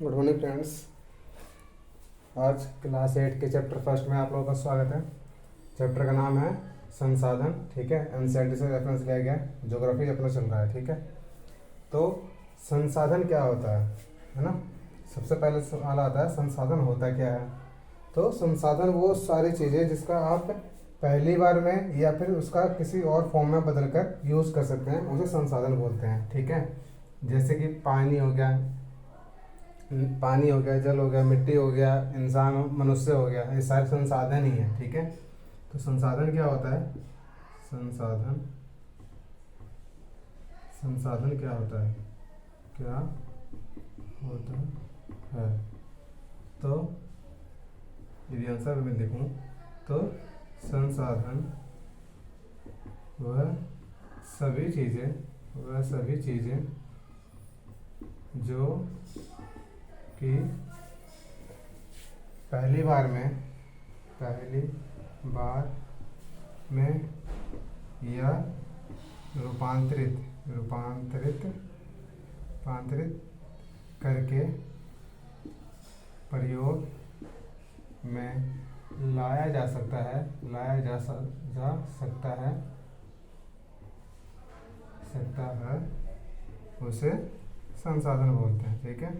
Good morning friends. आज class 8 के chapter first में आप लोगों का स्वागत है। चैप्टर का नाम है संसाधन। ठीक है, एनसीईआरटी से रेफरेंस लिया गया है, ज्योग्राफी अपना चल रहा है। ठीक है, तो संसाधन क्या होता है ना। सबसे पहले सवाल आता है संसाधन होता क्या है। तो संसाधन वो सारी चीज़ें जिसका आप पहली बार में या फिर उसका किसी और फॉर्म में बदल कर यूज़ कर सकते हैं, उसे संसाधन बोलते हैं। ठीक है, जैसे कि पानी हो गया, जल हो गया, मिट्टी हो गया, इंसान मनुष्य हो गया, ये सारे संसाधन ही है। ठीक है, तो संसाधन क्या होता है। संसाधन संसाधन क्या होता है, क्या होता है। तो यदि आंसर मैं देखूं तो संसाधन वह सभी चीज़ें जो कि पहली बार में या रूपांतरित करके प्रयोग में लाया जा सकता है उसे संसाधन बोलते हैं। ठीक है,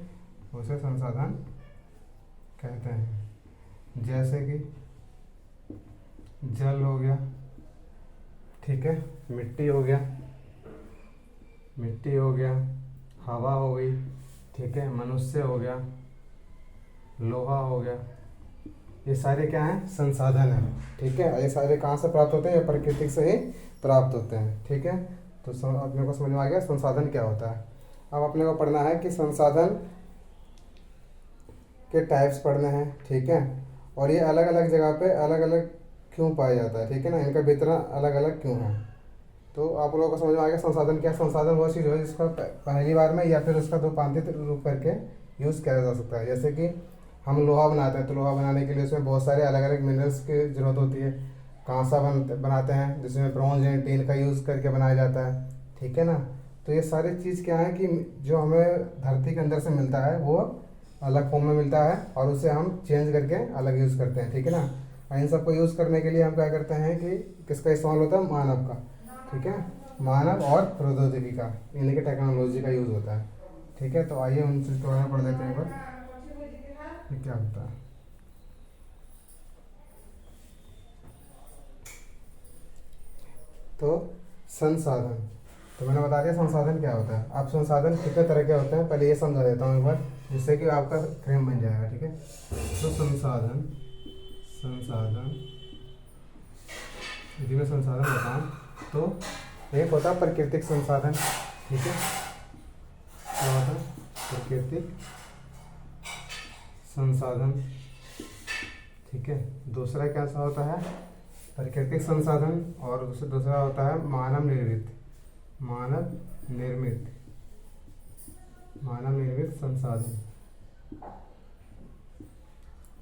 उसे संसाधन कहते हैं। जैसे कि जल हो गया, ठीक है, मिट्टी हो गया, हवा हो गई, ठीक है, मनुष्य हो गया, लोहा हो गया, ये सारे क्या हैं, संसाधन हैं। ठीक है, ये सारे कहाँ से प्राप्त होते हैं, ये प्रकृति से ही प्राप्त होते हैं। ठीक है, तो अपने को समझ में आ गया संसाधन क्या होता है। अब अपने को पढ़ना है कि संसाधन के टाइप्स पढ़ने हैं। ठीक है, और ये अलग अलग जगह पे अलग अलग क्यों पाया जाता है। ठीक है ना, इनका वितरण अलग अलग क्यों है। तो आप लोगों को समझ में आ गया संसाधन क्या। संसाधन वो चीज़ है जिसका पहली बार में या फिर उसका रूपांतरित रूप करके यूज़ किया जा सकता है। जैसे कि हम लोहा बनाते हैं, तो लोहा बनाने के लिए उसमें बहुत सारे अलग अलग मिनरल्स की ज़रूरत होती है। कांसा बनाते हैं जिसमें ब्रॉन्ज एंड टीन का यूज़ करके बनाया जाता है। ठीक है ना, तो ये सारी चीज़ क्या है कि जो हमें धरती के अंदर से मिलता है वो अलग फॉर्म में मिलता है और उसे हम चेंज करके अलग यूज़ करते हैं। ठीक है ना, और इन सबको यूज़ करने के लिए हम क्या करते हैं कि किसका इस्तेमाल होता है, मानव का। ठीक है, मानव और प्रौद्योगिकी का, यानी कि टेक्नोलॉजी का यूज़ होता है। ठीक है, तो आइए उन चीज़ के बारे में पढ़ लेते हैं एक बार ये क्या होता है। तो संसाधन, तो मैंने बता दिया संसाधन क्या होता है। अब संसाधन कितने तरह के होते हैं पहले ये समझा देता हूँ एक बार, जिससे कि आपका फ्रेम बन जाएगा। ठीक है, तो संसाधन यदि मैं संसाधन बताऊँ तो एक होता है प्राकृतिक संसाधन। ठीक है, क्या होता है, प्राकृतिक संसाधन। ठीक है, दूसरा क्या सा होता है, प्राकृतिक संसाधन, और दूसरा होता है मानव निर्मित संसाधन,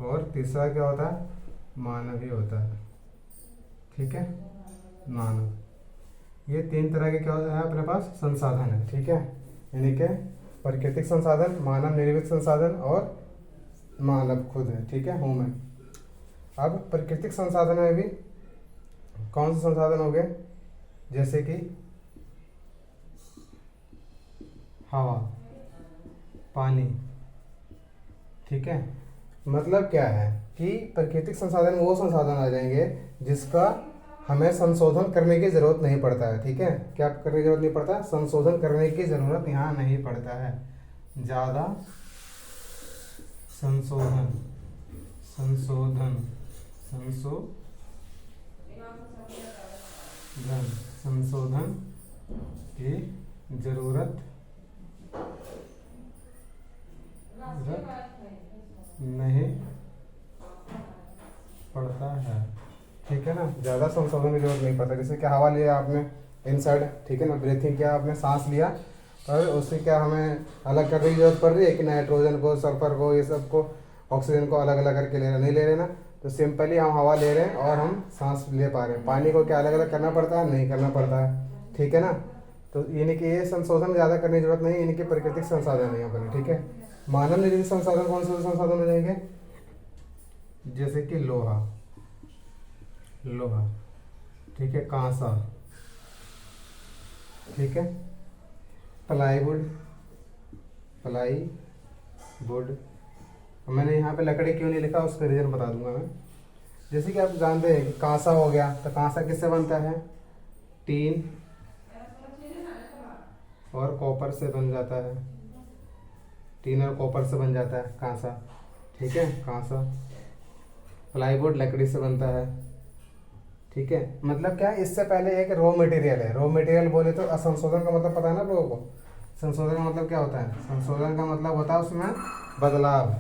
और तीसरा क्या होता है, मानवीय होता है। ठीक है, मानव। ये तीन तरह के क्या होता है अपने पास संसाधन है। ठीक है, यानी कि प्राकृतिक संसाधन, मानव निर्मित संसाधन और मानव खुद है। ठीक है, हूँ मैं। अब प्राकृतिक संसाधन में भी कौन से संसाधन हो गए, जैसे कि हवा, पानी। ठीक है, मतलब क्या है कि प्राकृतिक संसाधन वो संसाधन आ जाएंगे जिसका हमें संशोधन करने की ज़रूरत नहीं पड़ता है। ठीक है, क्या करने की ज़रूरत नहीं पड़ता, संशोधन करने की ज़रूरत यहाँ नहीं पड़ता है। ज़्यादा संशोधन की ज़रूरत नहीं पड़ता है। ठीक है ना, ज़्यादा संशोधन की जरूरत नहीं पड़ता। जैसे कि हवा लिया आपने इनसाइड, ठीक है ना, ब्रीथिंग किया आपने, सांस लिया, और उससे क्या हमें अलग करने की जरूरत पड़ रही है कि नाइट्रोजन को, सल्फर को, ये सब को, ऑक्सीजन को अलग अलग करके ले रहे, नहीं ले रहे ना। तो सिंपली हम हवा ले रहे हैं और हम सांस ले पा रहे हैं। पानी को क्या अलग अलग करना पड़ता है, नहीं करना पड़ता है। ठीक है ना, तो यानी कि ये संशोधन ज़्यादा करने की जरूरत नहीं, यानी कि प्राकृतिक संसाधन है अपने। ठीक है, मानव निर्मित संसाधन कौन से संसाधन हो जाएंगे? जैसे कि लोहा, लोहा, ठीक है, कांसा, ठीक है, प्लाईवुड, प्लाईवुड। मैंने यहाँ पे लकड़ी क्यों नहीं लिखा उसका रीजन बता दूंगा मैं। जैसे कि आप जानते हैं कि कांसा हो गया, तो कांसा किससे बनता है? टीन और कॉपर से बन जाता है, टीन और कॉपर से बन जाता है कांसा, ठीक है, कांसा। प्लाईवुड लकड़ी से बनता है, ठीक है। मतलब क्या, इससे पहले एक रॉ मटेरियल है। रॉ मटेरियल बोले तो संशोधन का मतलब पता है ना लोगों को? संशोधन का मतलब क्या होता है? संशोधन का मतलब होता है उसमें बदलाव।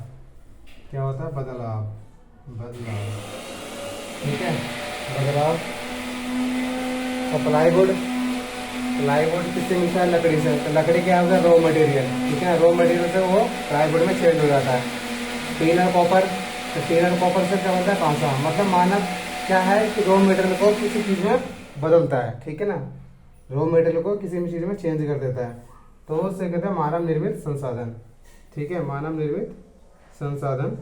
क्या होता है? बदलाव, बदलाव, ठीक है, बदलाव। और प्लाईवुड, प्लाईवुड किससे मिलता है? लकड़ी से। तो लकड़ी क्या होता है? रॉ मटेरियल, ठीक है, रॉ मटेरियल से वो प्लाईवुड में चेंज हो जाता है। टीन और कॉपर, तो टीन और कॉपर से क्या बनता है? कांसा। मतलब मानव क्या है कि रॉ मटेरियल को किसी चीज में बदलता है, ठीक है ना, रॉ मटेरियल को किसी भी चीज में चेंज कर देता है, तो उससे कहते हैं मानव निर्मित संसाधन, ठीक है, मानव निर्मित संसाधन।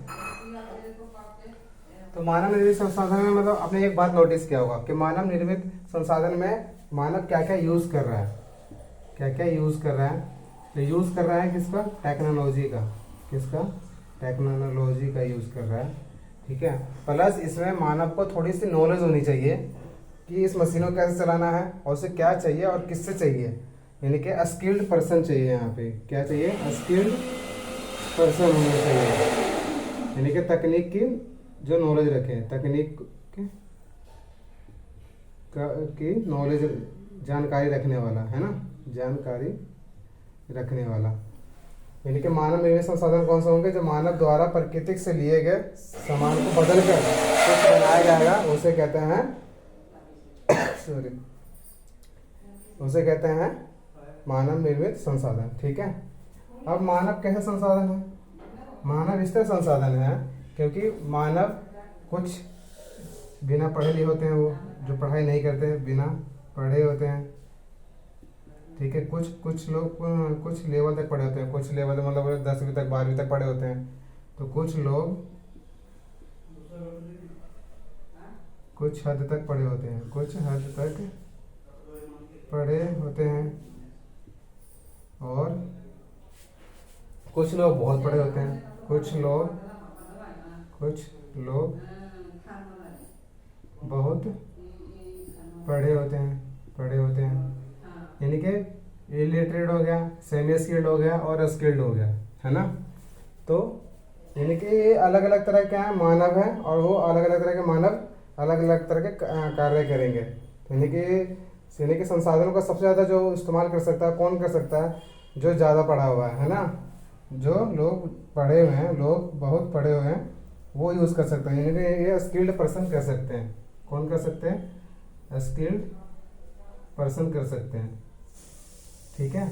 तो मानव निर्मित संसाधन में मतलब आपने एक बात नोटिस किया होगा कि मानव निर्मित संसाधन में मानव क्या क्या यूज कर रहा है, क्या क्या यूज कर रहा है? तो यूज कर रहा है किसका? टेक्नोलॉजी का। किसका? टेक्नोलॉजी का यूज कर रहा है, ठीक है। प्लस इसमें मानव को थोड़ी सी नॉलेज होनी चाहिए कि इस मशीनों को कैसे चलाना है और उसे क्या चाहिए और किससे चाहिए, यानी कि स्किल्ड पर्सन चाहिए। यहाँ पे क्या चाहिए? स्किल्ड पर्सन होना चाहिए, यानी कि तकनीक की जो नॉलेज रखे, तकनीक की नॉलेज, जानकारी रखने वाला, है ना, जानकारी रखने वाला। यानी कि मानव निर्मित संसाधन कौन से होंगे? जो मानव द्वारा प्रकृति से लिए गए सामान को बदल कर कुछ बनाया जाएगा, उसे कहते हैं सॉरी, उसे कहते हैं मानव निर्मित संसाधन, ठीक है। अब मानव कैसे संसाधन है? मानव इसलिए संसाधन है क्योंकि मानव कुछ बिना पढ़े लिए होते हैं, वो जो पढ़ाई नहीं करते हैं, बिना पढ़े होते हैं, ठीक है। कुछ लोग कुछ लेवल तक पढ़े होते हैं, कुछ लेवल मतलब 10वीं तक 12वीं तक पढ़े होते हैं, तो कुछ लोग कुछ हद तक पढ़े होते हैं, कुछ हद तक पढ़े होते हैं, और कुछ लोग बहुत पढ़े होते हैं, कुछ लोग बहुत पढ़े होते हैं, पढ़े होते हैं। यानी कि इलिटरेट हो गया, सेमी स्किल्ड हो गया और स्किल्ड हो गया, है ना। तो यानी कि ये अलग अलग तरह के मानव है और वो अलग अलग तरह के मानव अलग अलग तरह के कार्य करेंगे। यानी कि संसाधनों का सबसे ज़्यादा जो इस्तेमाल कर सकता है, कौन कर सकता है? जो ज़्यादा पढ़ा हुआ है ना, जो लोग पढ़े हुए हैं, लोग बहुत पढ़े हुए हैं, वो यूज़ कर सकते हैं। यानी कि ये स्किल्ड पर्सन कर सकते हैं। कौन कर सकते हैं? स्किल्ड पर्सन कर सकते हैं, ठीक है।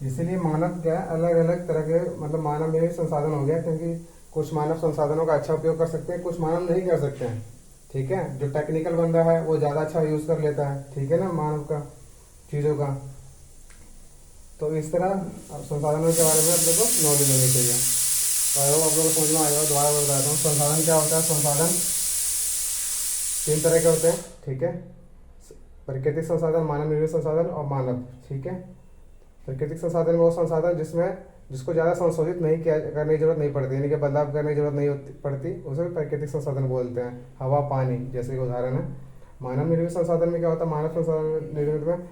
इसीलिए मानव क्या है, अलग अलग तरह के मतलब मानव में भी संसाधन हो गया, क्योंकि कुछ मानव संसाधनों का अच्छा उपयोग कर सकते हैं, कुछ मानव नहीं कर सकते हैं, ठीक है। जो टेक्निकल बंदा है वो ज़्यादा अच्छा यूज़ कर लेता है, ठीक है ना, मानव का चीज़ों का। तो इस तरह संसाधनों के बारे में आप लोगों को नॉलेज होनी चाहिए। तो आप लोगों को समझ में आएगा। दोबारा बताता हूँ, संसाधन क्या होता है? संसाधन 3 तरह के होते हैं, ठीक है। प्राकृतिक संसाधन, मानव निर्मित संसाधन और मानव, ठीक है। प्राकृतिक संसाधन वो संसाधन जिसको ज़्यादा संशोधित नहीं किया करने की जरूरत नहीं पड़ती, यानी कि बदलाव करने की जरूरत नहीं पड़ती, उसे प्राकृतिक संसाधन बोलते हैं। हवा, पानी जैसे कि उदाहरण है। मानव निर्मित संसाधन में क्या होता है? मानव संसाधन निर्मित में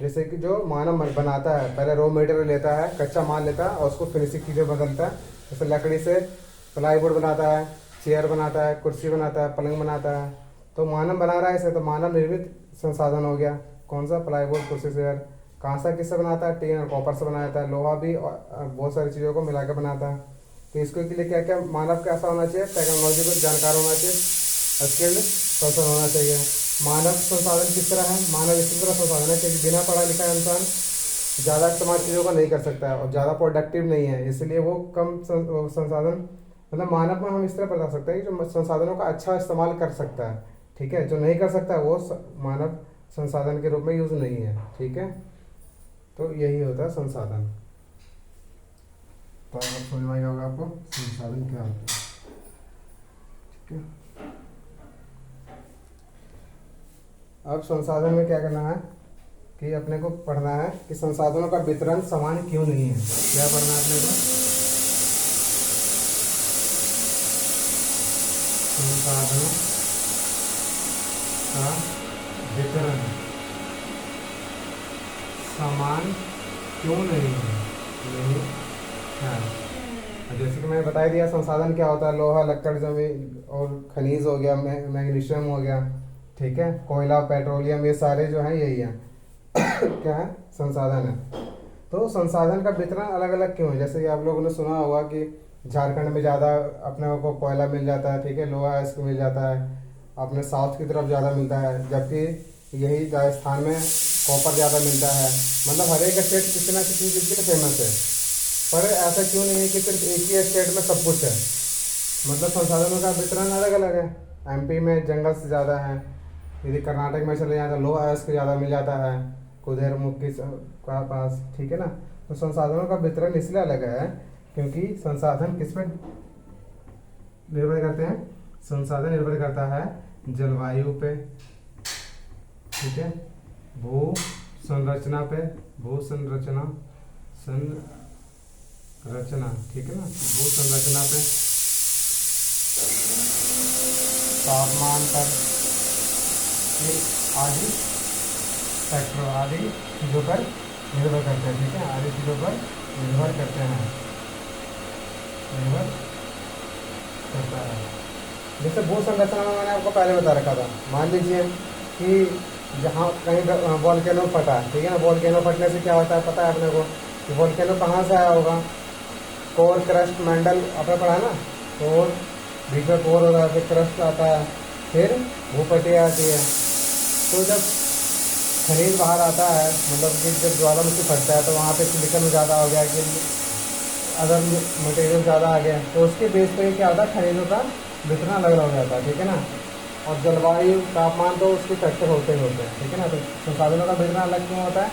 जैसे कि जो मानव बनाता है, पहले रॉ मटेरियल लेता है, कच्चा माल लेता है और उसको फिनिशिंग चीज़ें बदलता है। जैसे लकड़ी से प्लाईवुड बनाता है, चेयर बनाता है, कुर्सी बनाता है, पलंग बनाता है, तो मानव बना रहा है इसे, तो मानव निर्मित संसाधन हो गया। कौन सा? प्लाईवुड, कुर्सी, चेयर। कांसा किससे बनाता है? टीन और कॉपर से बनाता है। लोहा भी बहुत सारी चीज़ों को मिलाकर बनाता है। तो इसके लिए क्या क्या मानव का ऐसा होना चाहिए? टेक्नोलॉजी को जानकार होना चाहिए, स्किल्ड पर्सन होना चाहिए। मानव संसाधन किस तरह है? मानव इसी तरह संसाधन है क्योंकि बिना पढ़ा लिखा इंसान ज़्यादा इस्तेमाल चीज़ों का नहीं कर सकता है और ज़्यादा प्रोडक्टिव नहीं है, इसलिए वो कम संसाधन, मतलब मानव में हम इस तरह बता सकते हैं कि जो संसाधनों का अच्छा इस्तेमाल कर सकता है, ठीक है। जो नहीं कर सकता वो मानव संसाधन के रूप में यूज़ नहीं है, ठीक है। तो यही होता है संसाधन। तो अब समझ में आएगा होगा आपको संसाधन क्या होता है। ठीक है, अब संसाधन में क्या करना है कि अपने को पढ़ना है कि संसाधनों का वितरण समान क्यों नहीं है। क्या पढ़ना है अपने को? संसाधनों का वितरण समान क्यों नहीं है, नहीं है। जैसे कि मैंने बता दिया संसाधन क्या होता है, लोहा, लक्कड़, जमीन और खनिज हो गया, मैग्नीशियम हो गया, ठीक है, कोयला, पेट्रोलियम, ये सारे जो हैं यही हैं क्या है, संसाधन है। तो संसाधन का वितरण अलग अलग क्यों है? जैसे कि आप लोगों ने सुना होगा कि झारखंड में ज़्यादा अपने को कोयला मिल जाता है, ठीक है, लोहा इसको मिल जाता है, अपने साउथ की तरफ ज़्यादा मिलता है, जबकि यही राजस्थान में कॉपर ज़्यादा मिलता है। मतलब हर एक स्टेट किसी ना किसी चीज़ के लिए फेमस है, पर ऐसा क्यों नहीं है कि सिर्फ एक ही स्टेट में सब कुछ है। मतलब संसाधनों का वितरण अलग अलग है। एमपी में जंगल से ज़्यादा है, यदि कर्नाटक में चले जाए तो लोहा इसको ज़्यादा मिल जाता है, कुदेरमुख की का पास, ठीक है ना। तो संसाधनों का वितरण इसलिए अलग है क्योंकि संसाधन किस पे निर्भर करते हैं? संसाधन निर्भर करता है जलवायु पे, ठीक है, भू संरचना पे, भू संरचना ठीक है ना, भू संरचना पे, तापमान पर, आदि फैक्टर, आदि चीज़ों पर निर्भर करते हैं, ठीक है, आदि चीज़ों पर निर्भर करते हैं, निर्भर करता है। जैसे भू संरचना में मैंने आपको पहले बता रखा था, मान लीजिए कि जहाँ कहीं वॉल्केनो फटा, ठीक है ना, वॉल्केनो फटने से क्या होता है पता है अपने को कि वॉल्केनो कहाँ से आया होगा? कोर, क्रस्ट, मैंडल आपने पढ़ा ना, कोर, बीच में कोर होता है, फिर क्रस्ट आता है, फिर भूपट्टी आती है। तो जब खनिज बाहर आता है, मतलब कि जब ज्वालामुखी फटता है तो वहाँ पे सिलिकॉन ज़्यादा हो गया कि अदर मटेरियल ज़्यादा आ गया, तो उसके बेस पे क्या होता है, खनिजों का वितरण अलग अलग हो जाता है, ठीक है ना। और जलवायु, तापमान तो उसके फैक्टर होते ही होते हैं, ठीक है ना। तो संसाधनों का वितरण अलग क्यों होता है?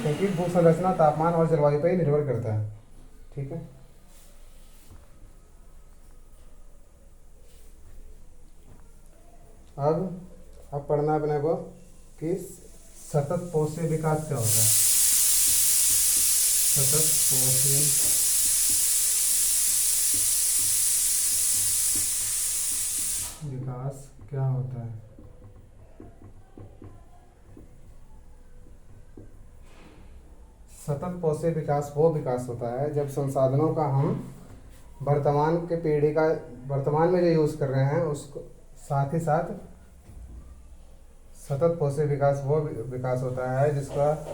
क्योंकि भू संरचना, तापमान और जलवायु पर ही निर्भर करता है, ठीक है। अब पढ़ना अपने को कि सतत पोषी विकास क्या होता है। सतत पोषी विकास क्या होता है? सतत पोषी विकास वो विकास होता है जब संसाधनों का हम वर्तमान के पीढ़ी का, वर्तमान में जो यूज़ कर रहे हैं उसको साथ ही साथ, सतत पोषी विकास वो विकास होता है जिसका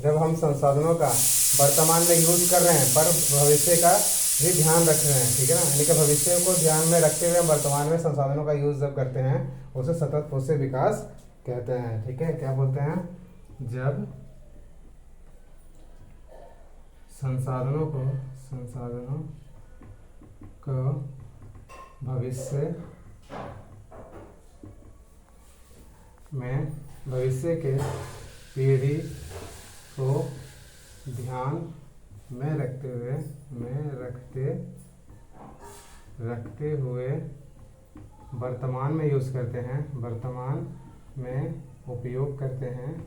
जब हम संसाधनों का वर्तमान में यूज़ कर रहे हैं पर भविष्य का भी ध्यान रख रहे हैं, ठीक है ना। यानी कि भविष्य को ध्यान में रखते हुए हम वर्तमान में संसाधनों का यूज़ जब करते हैं उसे सतत पोषी विकास कहते हैं, ठीक है। क्या बोलते हैं? जब संसाधनों को भविष्य में, भविष्य के पीढ़ी को ध्यान में रखते हुए वर्तमान में यूज़ करते हैं, वर्तमान में उपयोग करते हैं,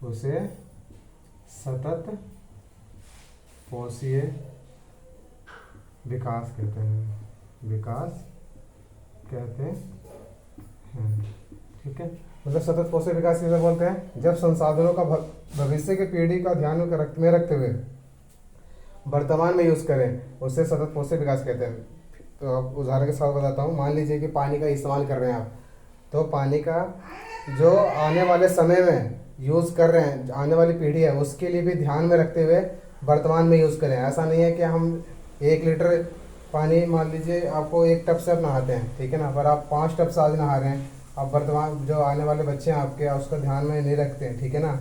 उसे सतत पोषीय विकास कहते हैं, विकास कहते हैं, ठीक है। मतलब सतत पोषी विकास किसे बोलते हैं? जब संसाधनों का भविष्य की पीढ़ी का ध्यान में रखते हुए वर्तमान में यूज़ करें उसे सतत पोषी विकास कहते हैं। तो अब उदाहरण के साथ बताता हूँ। मान लीजिए कि पानी का इस्तेमाल कर रहे हैं आप, तो पानी का जो आने वाले समय में यूज़ कर रहे हैं, आने वाली पीढ़ी है, उसके लिए भी ध्यान में रखते हुए वर्तमान में यूज़ करें। ऐसा नहीं है कि हम 1 लीटर पानी, मान लीजिए आपको 1 टब से आप नहाते हैं, ठीक है ना, पर आप 5 टब से आज नहा रहे हैं। अब वर्तमान जो आने वाले बच्चे हैं आपके, उसको ध्यान में नहीं रखते हैं, ठीक है ना।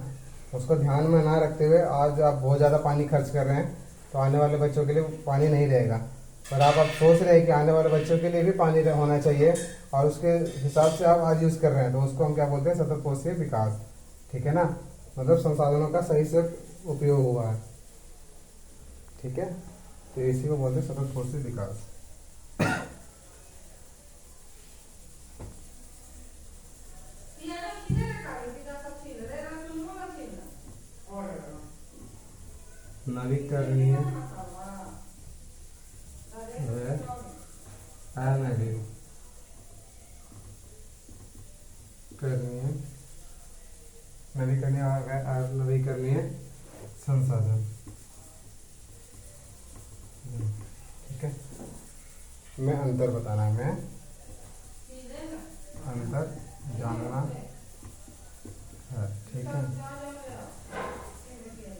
उसको ध्यान में ना रखते हुए आज आप बहुत ज़्यादा पानी खर्च कर रहे हैं, तो आने वाले बच्चों के लिए पानी नहीं रहेगा। पर आप सोच रहे हैं कि आने वाले बच्चों के लिए भी पानी होना चाहिए और उसके हिसाब से आप आज यूज़ कर रहे हैं, तो उसको हम क्या बोलते हैं? सतत पोषी विकास, ठीक है ना। मतलब संसाधनों का सही से उपयोग हुआ है, ठीक है। तो इसी को बोलते हैं स्वतंत्र विकास। नवीकरणीय व नवीकरणीय संसाधन। ठीक है, मैं अंतर बताना है, मैं अंतर जानना है। ठीक है,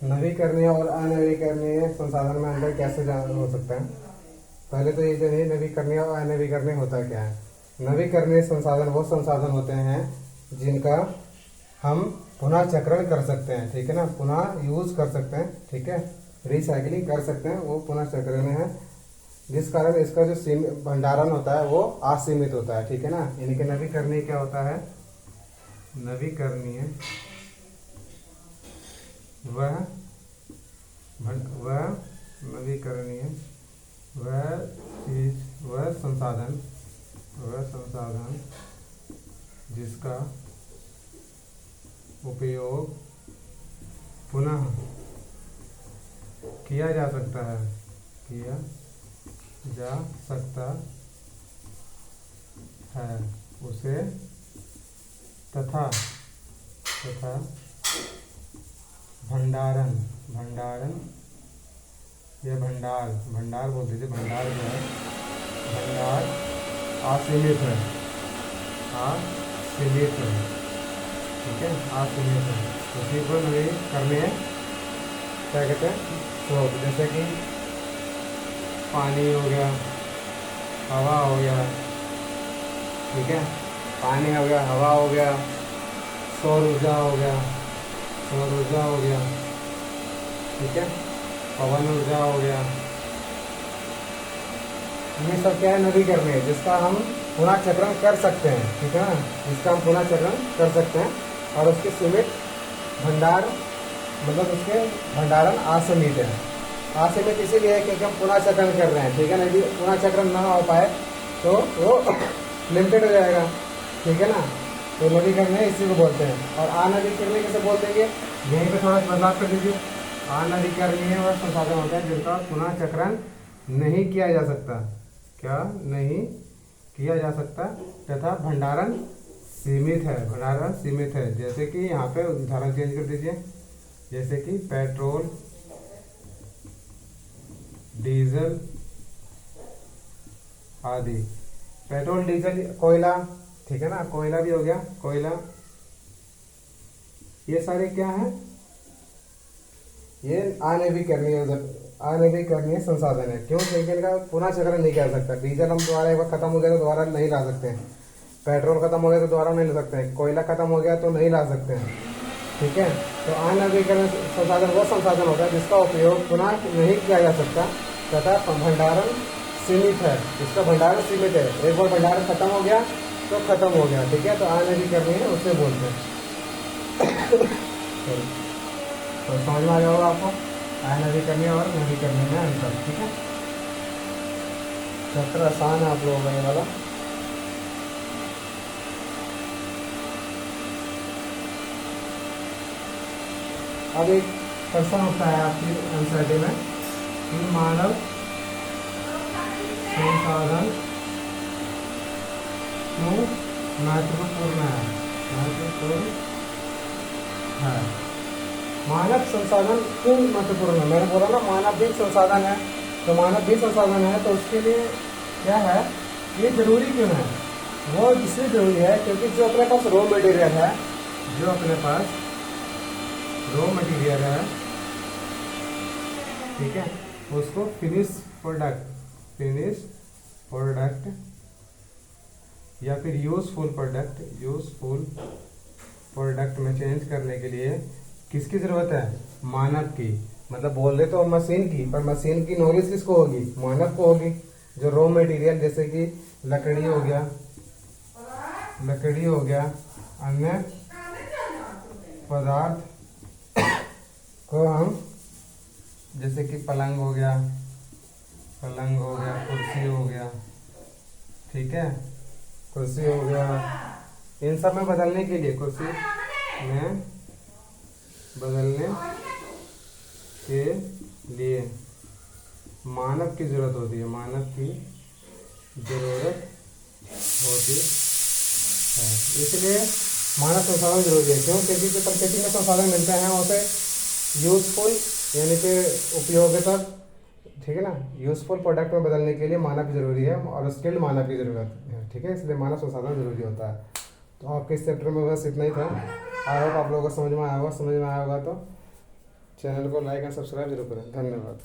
नवीकरणीय और अनवीकरणीय संसाधन में अंतर कैसे जान हो सकता है? पहले तो ये जानिए नवीकरणीय और अनवीकरणीय होता क्या है। नवीकरणीय संसाधन वो संसाधन होते हैं जिनका हम पुनः चक्रण कर सकते हैं। ठीक है ना, पुनः यूज कर सकते हैं। ठीक है, रिसाइकलिंग कर सकते हैं, वो पुनः चक्रण है, जिस कारण इसका जो भंडारण होता है वो असीमित होता है। ठीक है ना, इनके नवीकरणीय क्या होता है? नवीकरणीय वह नवीकरणीय वह चीज वह संसाधन जिसका उपयोग पुनः किया जा सकता है उसे तथा भंडारण या भंडार बोल दीजिए। भंडार जो है, भंडार असीमित है। ठीक है, असीमित है। उसी को नवी करने क्या कहते हैं? स्रोत, जैसे कि पानी हो गया, हवा हो गया। ठीक है, पानी हो गया, हवा हो गया, सौर ऊर्जा हो गया। ठीक है, पवन ऊर्जा हो गया। ये सब क्या है? नवीकरणीय, जिसका हम पुनः चक्रण कर सकते हैं। ठीक है ना, जिसका हम पुनः चक्रण कर सकते हैं और उसके सीमित भंडार, मतलब उसके भंडारण असीमित है। असीमित इसीलिए है क्योंकि हम पुनः चक्रण कर रहे हैं। ठीक है ना, यदि पुनः चक्रण ना हो पाए तो वो लिमिटेड हो जाएगा। ठीक है ना, तो नवीकरणीय इसी को बोलते हैं। और अनवीकरणीय कैसे बोल देंगे? यहीं पे थोड़ा बदलाव कर दीजिए। अनवीकरणीय वह संसाधन होता है जिनका पुनः चक्रण नहीं किया जा सकता, तथा भंडारण सीमित है। जैसे कि यहाँ पे उदाहरण चेंज कर दीजिए, जैसे कि पेट्रोल, डीजल आदि। पेट्रोल, डीजल, कोयला। ठीक है ना, कोयला भी हो गया, कोयला। ये सारे क्या है? ये अनवीकरणीय संसाधन है। क्यों? क्योंकि इनका पुनः चक्रण नहीं किया जा सकता। डीजल हम दोबारा एक बार खत्म हो गया तो दोबारा नहीं ला सकते हैं। पेट्रोल खत्म हो गया तो दोबारा नहीं ला सकते हैं। कोयला खत्म हो गया तो नहीं ला सकते हैं। ठीक है, तो अनवीकरणीय संसाधन वो संसाधन होता है जिसका उपयोग पुनः नहीं किया जा सकता तथा भंडारण सीमित है। इसका भंडारण सीमित है, एक बार भंडारण खत्म हो गया तो खत्म हो गया। ठीक है, तो अनवीकरणीय उसे बोलते हैं। तो समझ में आ गया होगा आपको अनवीकरणीय और नवीकरणीय में अंतर। ठीक है, चैप्टर आसान है आप लोगों का ये वाला। अब एक प्रश्न उठता है आपकी एनसीईआरटी में कि मानव संसाधन क्यों महत्वपूर्ण है? मानव संसाधन क्यों महत्वपूर्ण है? मैंने बोला ना मानव भी संसाधन है, तो मानव भी संसाधन है, तो उसके लिए क्या है, ये जरूरी क्यों है? वो इसलिए जरूरी है क्योंकि जो अपने पास रॉ मटेरियल है, ठीक है, उसको फिनिश प्रोडक्ट या फिर यूजफुल प्रोडक्ट में चेंज करने के लिए किसकी जरूरत है? मानव की। मतलब बोल रहे तो मशीन की, पर मशीन की नॉलेज किसको होगी? मानव को होगी। जो रॉ मटेरियल जैसे कि लकड़ी हो गया, अन्य पदार्थ को हम, जैसे कि पलंग हो गया, पलंग हो गया, कुर्सी हो गया, ठीक है, कुर्सी हो गया। इन सब में बदलने के लिए, कुर्सी में बदलने के लिए मानव की जरूरत होती है, मानव की जरूरत होती है। इसलिए मानव संसाधन जरूरी है। क्यों? क्योंकि जो प्रकृति में संसाधन मिलते हैं उसे यूजफुल यानी कि उपयोगिता, ठीक है ना, यूजफुल प्रोडक्ट में बदलने के लिए मानव जरूरी है और स्किल्ड मानव की ज़रूरत है, ठीक है। इसलिए मानव संसाधन जरूरी होता है। तो आपके इस चैप्टर में बस इतना ही था। आई होप आप लोगों को समझ में आया होगा। समझ में आया होगा तो चैनल को लाइक एंड सब्सक्राइब जरूर करें। धन्यवाद।